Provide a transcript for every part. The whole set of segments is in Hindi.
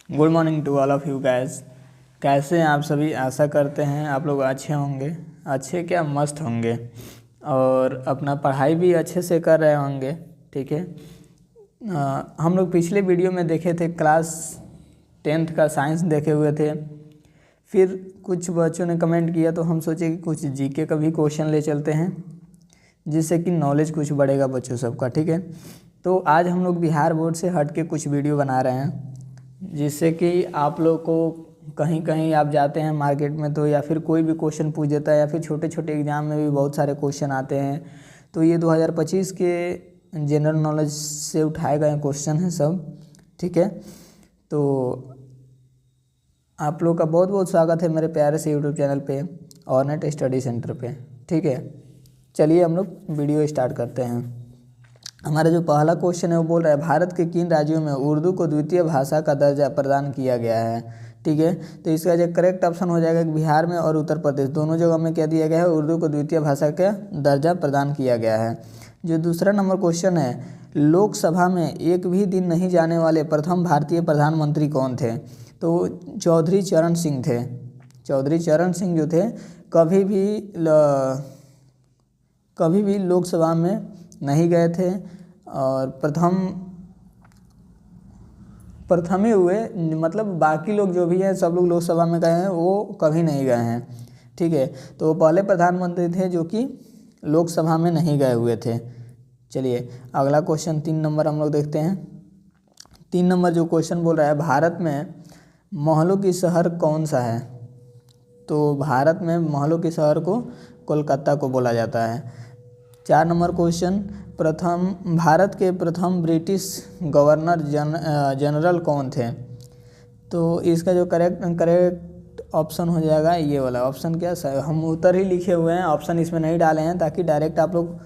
Good morning to all of you guys. कैसे हैं आप सभी? आशा करते हैं आप लोग अच्छे होंगे। अच्छे क्या, मस्त होंगे और अपना पढ़ाई भी अच्छे से कर रहे होंगे। ठीक है। हम लोग पिछले वीडियो में देखे थे, क्लास 10th का साइंस देखे हुए थे। फिर कुछ बच्चों ने कमेंट किया तो हम सोचे कि कुछ जीके का भी क्वेश्चन ले चलते हैं, जिससे कि नॉलेज कुछ बढ़ेगा बच्चों सबका। ठीक है। तो आज हम लोग बिहार बोर्ड से हट के कुछ वीडियो बना रहे हैं, जिससे कि आप लोग को कहीं कहीं आप जाते हैं मार्केट में तो या फिर कोई भी क्वेश्चन पूछ देता है, या फिर छोटे छोटे एग्ज़ाम में भी बहुत सारे क्वेश्चन आते हैं। तो ये 2025 के जनरल नॉलेज से उठाए गए क्वेश्चन हैं सब। ठीक है। तो आप लोग का बहुत बहुत स्वागत है मेरे प्यारे से यूट्यूब चैनल पे, ऑर्नेट स्टडी सेंटर पे। ठीक है। चलिए हम लोग वीडियो स्टार्ट करते हैं। हमारा जो पहला क्वेश्चन है वो बोल रहा है, भारत के किन राज्यों में उर्दू को द्वितीय भाषा का दर्जा प्रदान किया गया है। ठीक है। तो इसका जो करेक्ट ऑप्शन हो जाएगा कि बिहार में और उत्तर प्रदेश दोनों जगह में क्या दिया गया है, उर्दू को द्वितीय भाषा का दर्जा प्रदान किया गया है। जो दूसरा नंबर क्वेश्चन है, लोकसभा में एक भी दिन नहीं जाने वाले प्रथम भारतीय प्रधानमंत्री कौन थे। तो चौधरी चरण सिंह थे। चौधरी चरण सिंह जो थे कभी भी लोकसभा में नहीं गए थे और प्रथम ही हुए। मतलब बाकी लोग जो भी हैं सब लोग लोकसभा में गए हैं, वो कभी नहीं गए हैं। ठीक है। तो वो पहले प्रधानमंत्री थे जो कि लोकसभा में नहीं गए हुए थे। चलिए अगला क्वेश्चन 3 नंबर हम लोग देखते हैं। 3 नंबर जो क्वेश्चन बोल रहा है, भारत में महलों की शहर कौन सा है। तो भारत में महलों के शहर को कोलकाता को बोला जाता है। 4 नंबर क्वेश्चन, भारत के प्रथम ब्रिटिश गवर्नर जनरल कौन थे। तो इसका जो करेक्ट ऑप्शन हो जाएगा ये वाला ऑप्शन। क्या हम उत्तर ही लिखे हुए हैं, ऑप्शन इसमें नहीं डाले हैं, ताकि डायरेक्ट आप लोग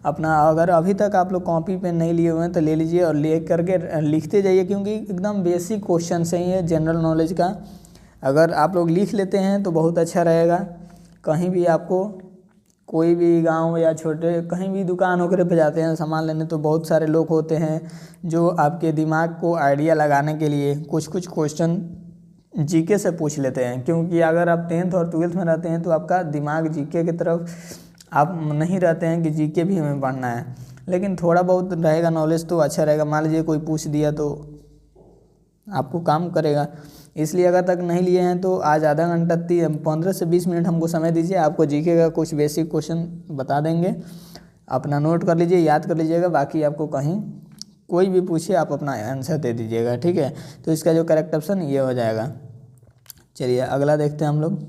अपना, अगर अभी तक आप लोग कॉपी पेन नहीं लिए हुए हैं तो ले लीजिए और ले करके लिखते जाइए, क्योंकि एकदम बेसिक क्वेश्चन से ही है जनरल नॉलेज का। अगर आप लोग लिख लेते हैं तो बहुत अच्छा रहेगा। कहीं भी आपको कोई भी गांव या छोटे कहीं भी दुकान वगैरह पे जाते हैं सामान लेने, तो बहुत सारे लोग होते हैं जो आपके दिमाग को आइडिया लगाने के लिए कुछ कुछ क्वेश्चन जीके से पूछ लेते हैं। क्योंकि अगर आप 10th और 12th में रहते हैं तो आपका दिमाग जीके की तरफ आप नहीं रहते हैं कि जीके भी हमें पढ़ना है, लेकिन थोड़ा बहुत रहेगा नॉलेज तो अच्छा रहेगा। मान लीजिए कोई पूछ दिया तो आपको काम करेगा। इसलिए अगर तक नहीं लिए हैं तो आज आधा घंटा 15 से 20 मिनट हमको समय दीजिए, आपको जीके का कुछ बेसिक क्वेश्चन बता देंगे। अपना नोट कर लीजिए, याद कर लीजिएगा, बाकी आपको कहीं कोई भी पूछे आप अपना आंसर दे दीजिएगा। ठीक है। तो इसका जो करेक्ट ऑप्शन ये हो जाएगा। चलिए अगला देखते हैं हम लोग।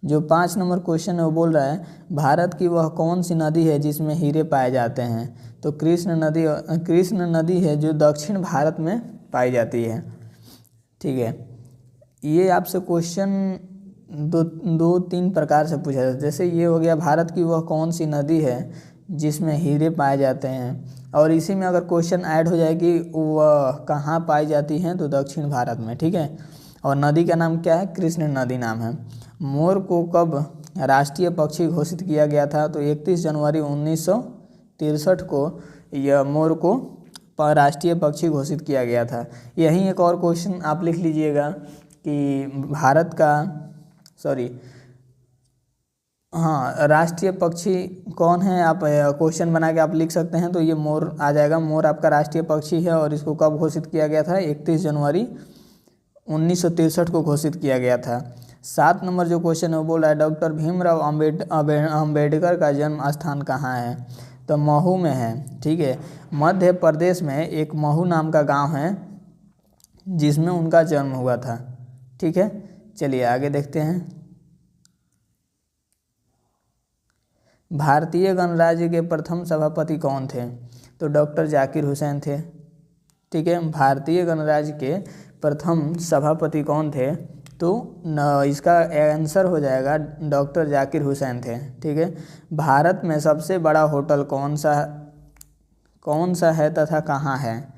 जो 5 नंबर क्वेश्चन है वो बोल रहा है, भारत की वह कौन सी नदी है जिसमें हीरे पाए जाते हैं। तो कृष्ण नदी है जो दक्षिण भारत में पाई जाती है। ठीक है। ये आपसे क्वेश्चन दो तीन प्रकार से पूछा जाता है। जैसे ये हो गया, भारत की वह कौन सी नदी है जिसमें हीरे पाए जाते हैं, और इसी में अगर क्वेश्चन ऐड हो जाए कि वह कहाँ पाई जाती हैं, तो दक्षिण भारत में। ठीक है। और नदी का नाम क्या है, कृष्ण नदी नाम है। मोर को कब राष्ट्रीय पक्षी घोषित किया गया था। तो 31 जनवरी 1963 को यह मोर को राष्ट्रीय पक्षी घोषित किया गया था। यहीं एक और क्वेश्चन आप लिख लीजिएगा कि भारत का राष्ट्रीय पक्षी कौन है। आप क्वेश्चन बना के आप लिख सकते हैं, तो ये मोर आ जाएगा। मोर आपका राष्ट्रीय पक्षी है और इसको कब घोषित किया गया था, 31 जनवरी 1963 को घोषित किया गया था। 7 नंबर जो क्वेश्चन है वो बोल रहा है, डॉक्टर भीमराव अम्बेडकर का जन्म स्थान कहाँ है। तो महू में है। ठीक है। मध्य प्रदेश में एक महू नाम का गांव है जिसमें उनका जन्म हुआ था। ठीक है। चलिए आगे देखते हैं। भारतीय गणराज्य के प्रथम सभापति कौन थे। तो डॉक्टर जाकिर हुसैन थे। ठीक है। भारतीय गणराज्य के प्रथम सभापति कौन थे, तो इसका आंसर हो जाएगा डॉक्टर जाकिर हुसैन थे। ठीक है। भारत में सबसे बड़ा होटल कौन सा है तथा कहाँ है।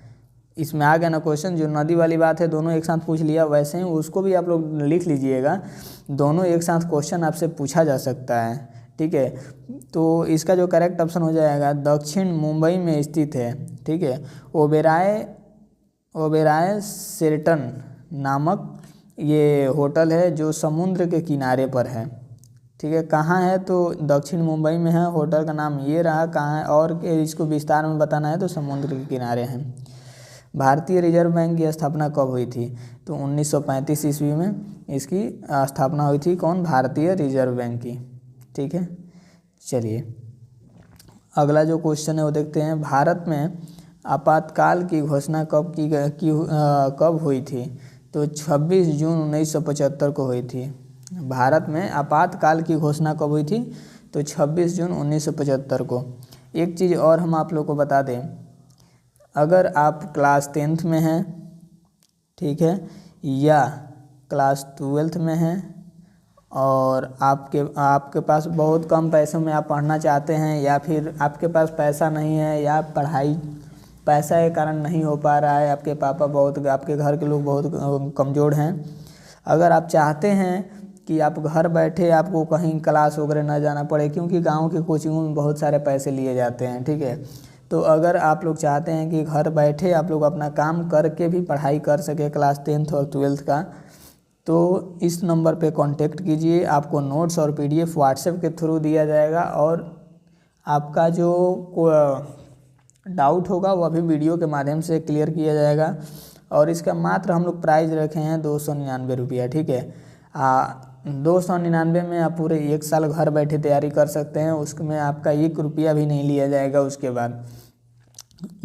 इसमें आ गया ना क्वेश्चन। जो नदी वाली बात है दोनों एक साथ पूछ लिया, वैसे ही उसको भी आप लोग लिख लीजिएगा। दोनों एक साथ क्वेश्चन आपसे पूछा जा सकता है। ठीक है। तो इसका जो करेक्ट ऑप्शन हो जाएगा, दक्षिण मुंबई में स्थित है। ठीक है। ओबेरॉय शेल्टन नामक ये होटल है जो समुद्र के किनारे पर है। ठीक है, कहाँ है तो दक्षिण मुंबई में है। होटल का नाम ये रहा, कहाँ है और इसको विस्तार में बताना है तो समुद्र के किनारे हैं। भारतीय रिजर्व बैंक की स्थापना कब हुई थी तो 1935 ईस्वी में इसकी स्थापना हुई थी। कौन? भारतीय रिजर्व बैंक की। ठीक है, चलिए अगला जो क्वेश्चन है वो देखते हैं। भारत में आपातकाल की घोषणा कब हुई थी तो 26 जून 1975 को हुई थी। भारत में आपातकाल की घोषणा कब हुई थी तो 26 जून 1975 को। एक चीज़ और हम आप लोग को बता दें, अगर आप क्लास 10th में हैं, ठीक है, या क्लास 12th में हैं और आपके पास बहुत कम पैसों में आप पढ़ना चाहते हैं, या फिर आपके पास पैसा नहीं है, या पढ़ाई पैसा के कारण नहीं हो पा रहा है, आपके आपके घर के लोग बहुत कमज़ोर हैं, अगर आप चाहते हैं कि आप घर बैठे आपको कहीं क्लास वगैरह ना जाना पड़े, क्योंकि गांव के कोचिंगों में बहुत सारे पैसे लिए जाते हैं। ठीक है, तो अगर आप लोग चाहते हैं कि घर बैठे आप लोग अपना काम करके भी पढ़ाई कर सके क्लास 10th और 12th का, तो इस नंबर पे कांटेक्ट कीजिए। आपको नोट्स और PDF व्हाट्सएप के थ्रू दिया जाएगा, और आपका जो डाउट होगा वह भी वीडियो के माध्यम से क्लियर किया जाएगा। और इसका मात्र हम लोग प्राइस रखे हैं 299 रुपया। ठीक है, 299 में आप पूरे 1 साल घर बैठे तैयारी कर सकते हैं। उसमें आपका 1 रुपया भी नहीं लिया जाएगा। उसके बाद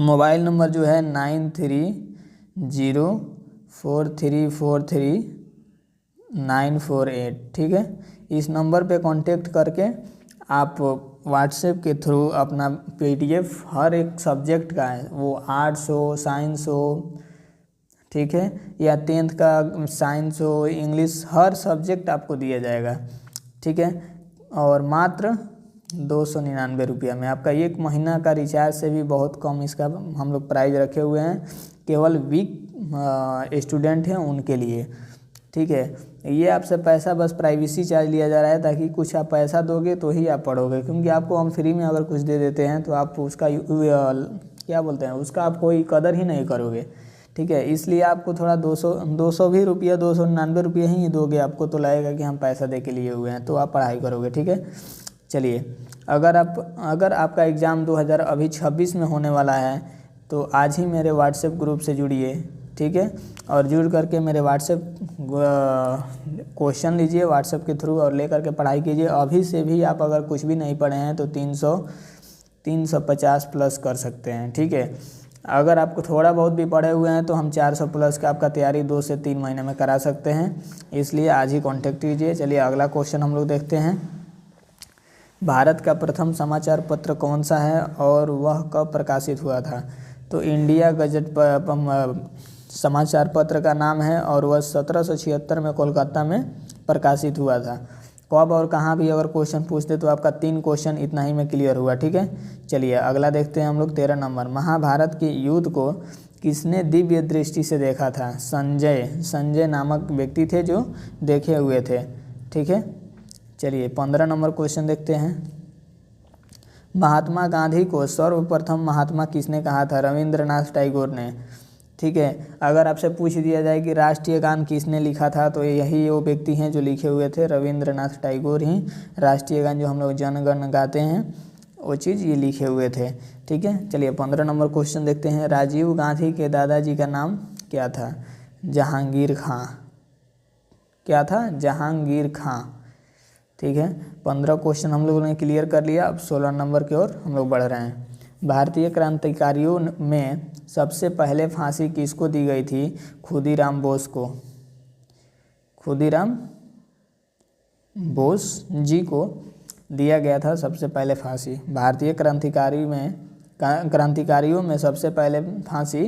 मोबाइल नंबर जो है 9304343948। ठीक है, इस नंबर पे कांटेक्ट करके आप व्हाट्सएप के थ्रू अपना PDF हर एक सब्जेक्ट का है, वो आर्ट्स हो, साइंस हो, ठीक है, या 10th का साइंस हो, इंग्लिश, हर सब्जेक्ट आपको दिया जाएगा। ठीक है, और मात्र 299 रुपया में आपका 1 महीना का रिचार्ज से भी बहुत कम इसका हम लोग प्राइस रखे हुए हैं, केवल वीक स्टूडेंट हैं उनके लिए। ठीक है, ये आपसे पैसा बस प्राइवेसी चार्ज लिया जा रहा है, ताकि कुछ आप पैसा दोगे तो ही आप पढ़ोगे, क्योंकि आपको हम फ्री में अगर कुछ दे देते हैं तो आप उसका क्या बोलते हैं, उसका आप कोई कदर ही नहीं करोगे। ठीक है, इसलिए आपको थोड़ा 200 भी रुपया 299 रुपये ही दोगे, आपको तो लगेगा कि हम पैसा दे के लिए हुए हैं, तो आप पढ़ाई करोगे। ठीक है, चलिए अगर आपका एग्ज़ाम 2026 में होने वाला है तो आज ही मेरे व्हाट्सएप ग्रुप से जुड़िए। ठीक है, और जुड़ करके मेरे व्हाट्सएप क्वेश्चन लीजिए व्हाट्सएप के थ्रू और ले करके पढ़ाई कीजिए। अभी से भी आप अगर कुछ भी नहीं पढ़े हैं तो 350 प्लस कर सकते हैं। ठीक है, अगर आपको थोड़ा बहुत भी पढ़े हुए हैं तो हम 400 प्लस का आपका तैयारी 2 से 3 महीने में करा सकते हैं, इसलिए आज ही कांटेक्ट कीजिए। चलिए अगला क्वेश्चन हम लोग देखते हैं। भारत का प्रथम समाचार पत्र कौन सा है और वह कब प्रकाशित हुआ था तो इंडिया गजट समाचार पत्र का नाम है, और वह 1776 में कोलकाता में प्रकाशित हुआ था। कब और कहाँ भी अगर क्वेश्चन पूछते तो आपका 3 क्वेश्चन इतना ही में क्लियर हुआ। ठीक है, चलिए अगला देखते हैं हम लोग 13 नंबर। महाभारत के युद्ध को किसने दिव्य दृष्टि से देखा था? संजय नामक व्यक्ति थे जो देखे हुए थे। ठीक है, चलिए 15 नंबर क्वेश्चन देखते हैं। महात्मा गांधी को सर्वप्रथम महात्मा किसने कहा था? रविंद्रनाथ टैगोर ने। ठीक है, अगर आपसे पूछ दिया जाए कि राष्ट्रीय गान किसने लिखा था तो यही वो व्यक्ति हैं जो लिखे हुए थे, रविंद्रनाथ टैगोर ही राष्ट्रीय गान जो हम लोग जनगण गाते हैं वो चीज़ ये लिखे हुए थे। ठीक है, चलिए 15 नंबर क्वेश्चन देखते हैं। राजीव गांधी के दादाजी का नाम क्या था? जहांगीर खां। क्या था? जहांगीर खां। ठीक है, 15 क्वेश्चन हम लोगों ने क्लियर कर लिया। अब 16 नंबर की ओर हम लोग बढ़ रहे हैं। भारतीय क्रांतिकारियों में सबसे पहले फांसी किसको दी गई थी? खुदीराम बोस को। खुदीराम बोस जी को दिया गया था सबसे पहले फांसी। भारतीय क्रांतिकारियों में सबसे पहले फांसी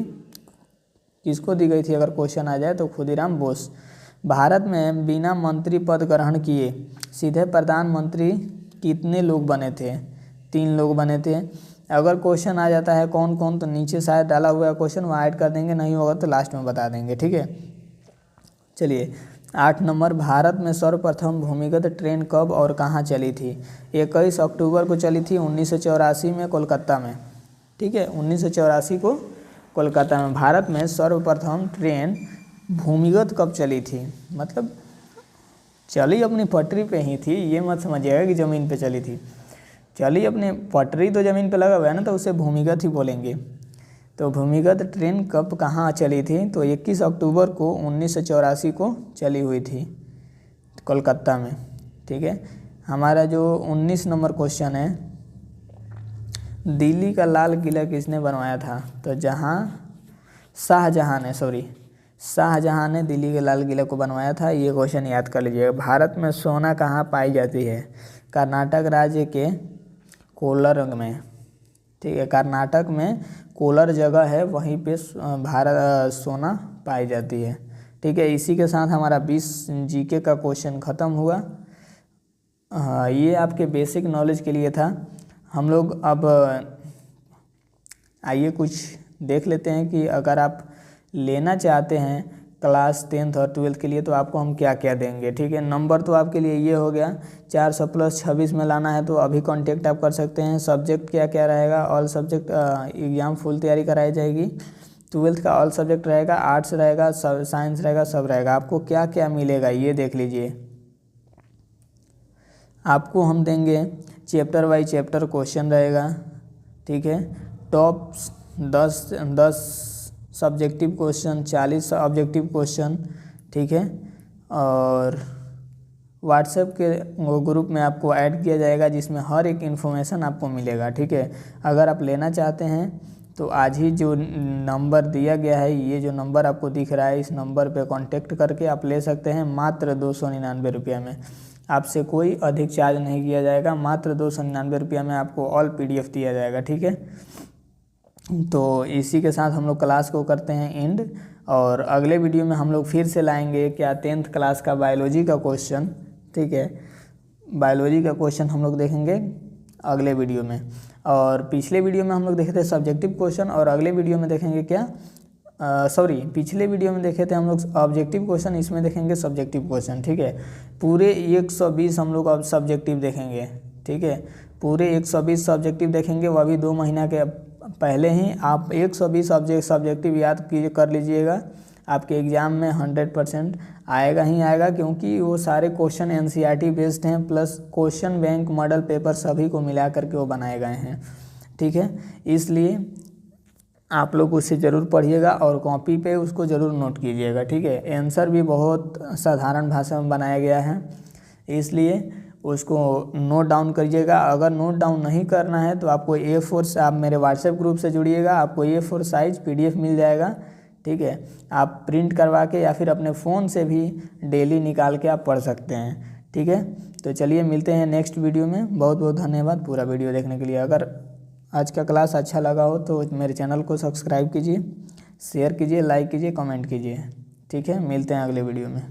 किसको दी गई थी अगर क्वेश्चन आ जाए तो खुदीराम बोस। भारत में बिना मंत्री पद ग्रहण किए सीधे प्रधानमंत्री कितने लोग बने थे? 3 लोग बने थे। अगर क्वेश्चन आ जाता है कौन कौन तो नीचे शायद डाला हुआ है क्वेश्चन, वो ऐड कर देंगे, नहीं होगा तो लास्ट में बता देंगे। ठीक है, चलिए 8 नंबर। भारत में सर्वप्रथम भूमिगत ट्रेन कब और कहाँ चली थी? 21 अक्टूबर को चली थी 1984 में कोलकाता में। ठीक है, 1984 को कोलकाता में। भारत में सर्वप्रथम ट्रेन भूमिगत कब चली थी? मतलब चली अपनी पटरी पे ही थी, ये मत समझिएगा कि ज़मीन पे चली थी। चली अपने पटरी तो ज़मीन पे लगा हुआ है ना, तो उसे भूमिगत ही बोलेंगे। तो भूमिगत ट्रेन कब कहाँ चली थी? तो 21 अक्टूबर को 1984 को चली हुई थी कोलकाता में। ठीक है, हमारा जो 19 नंबर क्वेश्चन है, दिल्ली का लाल किला किसने बनवाया था? तो शाहजहाँ ने दिल्ली के लाल किले को बनवाया था। ये क्वेश्चन याद कर लीजिएगा। भारत में सोना कहाँ पाई जाती है? कर्नाटक राज्य के कोलार में। ठीक है, कर्नाटक में कोलार जगह है, वहीं पे सोना पाई जाती है। ठीक है, इसी के साथ हमारा 20 जीके का क्वेश्चन ख़त्म हुआ। ये आपके बेसिक नॉलेज के लिए था। हम लोग अब आइए कुछ देख लेते हैं कि अगर आप लेना चाहते हैं क्लास 10th और 12th के लिए तो आपको हम क्या क्या देंगे। ठीक है, नंबर तो आपके लिए ये हो गया, 400 प्लस 26 में लाना है तो अभी कांटेक्ट आप कर सकते हैं। सब्जेक्ट क्या क्या रहेगा? ऑल सब्जेक्ट एग्ज़ाम फुल तैयारी कराई जाएगी। 12th का ऑल सब्जेक्ट रहेगा, आर्ट्स रहेगा, साइंस रहेगा, सब रहेगा। आपको क्या क्या मिलेगा ये देख लीजिए। आपको हम देंगे चैप्टर बाई चैप्टर क्वेश्चन रहेगा। ठीक है, top 10 subjective question, 40 objective question. ठीक है, और व्हाट्सएप के ग्रुप में आपको ऐड किया जाएगा जिसमें हर एक इन्फॉर्मेशन आपको मिलेगा। ठीक है, अगर आप लेना चाहते हैं तो आज ही जो नंबर दिया गया है, ये जो नंबर आपको दिख रहा है, इस नंबर पे कांटेक्ट करके आप ले सकते हैं मात्र 299 रुपये में। आपसे कोई अधिक चार्ज नहीं किया जाएगा, मात्र 299 रुपये में आपको ऑल PDF दिया जाएगा। ठीक है, तो इसी के साथ हम लोग क्लास को करते हैं एंड, और अगले वीडियो में हम लोग फिर से लाएंगे क्या 10th क्लास का बायोलॉजी का क्वेश्चन। ठीक है, बायोलॉजी का क्वेश्चन हम लोग देखेंगे अगले वीडियो में, और पिछले वीडियो में हम लोग देखे थे सब्जेक्टिव क्वेश्चन, और अगले वीडियो में देखेंगे क्या पिछले वीडियो में देखे थे हम लोग ऑब्जेक्टिव क्वेश्चन, इसमें देखेंगे सब्जेक्टिव क्वेश्चन। ठीक है, पूरे 120 हम लोग अब सब्जेक्टिव देखेंगे। ठीक है, पूरे 120 सब्जेक्टिव देखेंगे, वह भी 2 महीना के पहले ही। आप 120 सब्जेक्टिव याद कीजिए, कर लीजिएगा। आपके एग्ज़ाम में 100% आएगा ही आएगा, क्योंकि वो सारे क्वेश्चन NCERT बेस्ड हैं, plus question bank, model paper सभी को मिला करके वो बनाए गए हैं। ठीक है, इसलिए आप लोग उसे ज़रूर पढ़िएगा और कॉपी पे उसको ज़रूर नोट कीजिएगा। ठीक है, आंसर भी बहुत साधारण भाषा में बनाया गया है, इसलिए उसको नोट डाउन करिएगा। अगर नोट डाउन नहीं करना है तो आपको A4 से, आप मेरे व्हाट्सएप ग्रुप से जुड़िएगा, आपको A4 साइज PDF मिल जाएगा। ठीक है, आप प्रिंट करवा के या फिर अपने फ़ोन से भी डेली निकाल के आप पढ़ सकते हैं। ठीक है, तो चलिए मिलते हैं नेक्स्ट वीडियो में। बहुत बहुत धन्यवाद पूरा वीडियो देखने के लिए। अगर आज का क्लास अच्छा लगा हो तो मेरे चैनल को सब्सक्राइब कीजिए, शेयर कीजिए, लाइक कीजिए, कमेंट कीजिए। ठीक है, मिलते हैं अगले वीडियो में।